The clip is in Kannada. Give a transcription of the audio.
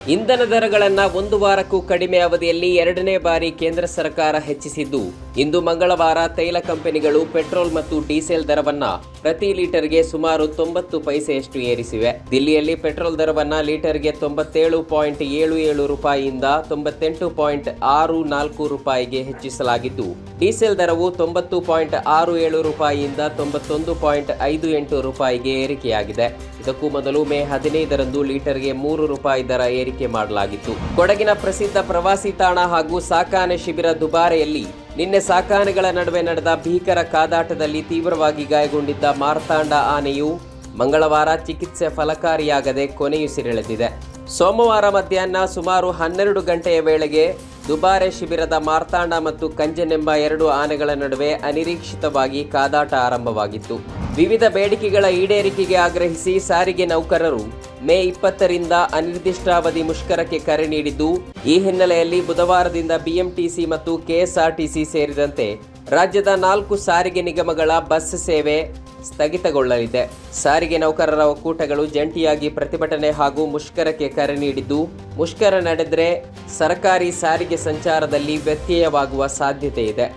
ಇಂಧನ ದರಗಳನ್ನು ಒಂದು ವಾರಕ್ಕೂ ಕಡಿಮೆ ಅವಧಿಯಲ್ಲಿ ಎರಡನೇ ಬಾರಿ ಕೇಂದ್ರ ಸರ್ಕಾರ ಹೆಚ್ಚಿಸಿದ್ದು, ಇಂದು ಮಂಗಳವಾರ ತೈಲ ಕಂಪನಿಗಳು ಪೆಟ್ರೋಲ್ ಮತ್ತು ಡೀಸೆಲ್ ದರವನ್ನ ಪ್ರತಿ ಲೀಟರ್ಗೆ ಸುಮಾರು 90 ಪೈಸೆಯಷ್ಟು ಏರಿಸಿವೆ. ದಿಲ್ಲಿಯಲ್ಲಿ ಪೆಟ್ರೋಲ್ ದರವನ್ನ ಲೀಟರ್ಗೆ 97.77 ರೂಪಾಯಿಯಿಂದ 98.64 ರೂಪಾಯಿಗೆ ಹೆಚ್ಚಿಸಲಾಗಿದ್ದು, ಡೀಸೆಲ್ ದರವು 90.67 ರೂಪಾಯಿಯಿಂದ 91.58 ರೂಪಾಯಿಗೆ ಏರಿಕೆಯಾಗಿದೆ. ಇದಕ್ಕೂ ಮೊದಲು ಮೇ 15ರಂದು ಲೀಟರ್ಗೆ 3 ರೂಪಾಯಿ ದರ ಏರಿಕೆ ಮಾಡಲಾಗಿತ್ತು. ಕೊಡಗಿನ ಪ್ರಸಿದ್ಧ ಪ್ರವಾಸಿ ತಾಣ ಹಾಗೂ ಸಾಕಾನೆ ಶಿಬಿರ ದುಬಾರೆಯಲ್ಲಿ ನಿನ್ನೆ ಸಾಕಾನೆಗಳ ನಡುವೆ ನಡೆದ ಭೀಕರ ಕಾದಾಟದಲ್ಲಿ ತೀವ್ರವಾಗಿ ಗಾಯಗೊಂಡಿದ್ದ ಮಾರ್ತಾಂಡ ಆನೆಯು ಮಂಗಳವಾರ ಚಿಕಿತ್ಸೆ ಫಲಕಾರಿಯಾಗದೆ ಕೊನೆಯುಸಿರೆಳೆದಿದೆ. ಸೋಮವಾರ ಮಧ್ಯಾಹ್ನ ಸುಮಾರು 12 ಗಂಟೆಯ ವೇಳೆಗೆ ದುಬಾರೆ ಶಿಬಿರದ ಮಾರ್ತಾಂಡ ಮತ್ತು ಕಂಜನೆಂಬ 2 ಆನೆಗಳ ನಡುವೆ ಅನಿರೀಕ್ಷಿತವಾಗಿ ಕಾದಾಟ ಆರಂಭವಾಗಿತ್ತು. ವಿವಿಧ ಬೇಡಿಕೆಗಳ ಈಡೇರಿಕೆಗೆ ಆಗ್ರಹಿಸಿ ಸಾರಿಗೆ ನೌಕರರು ಮೇ 20ರಿಂದ ಅನಿರ್ದಿಷ್ಟಾವಧಿ ಮುಷ್ಕರಕ್ಕೆ ಕರೆ ನೀಡಿದ್ದು, ಈ ಹಿನ್ನೆಲೆಯಲ್ಲಿ ಬುಧವಾರದಿಂದ ಬಿಎಂಟಿಸಿ ಮತ್ತು ಕೆಎಸ್ಆರ್ಟಿಸಿ ಸೇರಿದಂತೆ ರಾಜ್ಯದ 4 ಸಾರಿಗೆ ನಿಗಮಗಳ ಬಸ್ ಸೇವೆ ಸ್ಥಗಿತಗೊಳ್ಳಲಿದೆ. ಸಾರಿಗೆ ನೌಕರರ ಒಕ್ಕೂಟಗಳು ಜಂಟಿಯಾಗಿ ಪ್ರತಿಭಟನೆ ಹಾಗೂ ಮುಷ್ಕರಕ್ಕೆ ಕರೆ ನೀಡಿದ್ದು, ಮುಷ್ಕರ ನಡೆದರೆ ಸರ್ಕಾರಿ ಸಾರಿಗೆ ಸಂಚಾರದಲ್ಲಿ ವ್ಯತ್ಯಯವಾಗುವ ಸಾಧ್ಯತೆ ಇದೆ.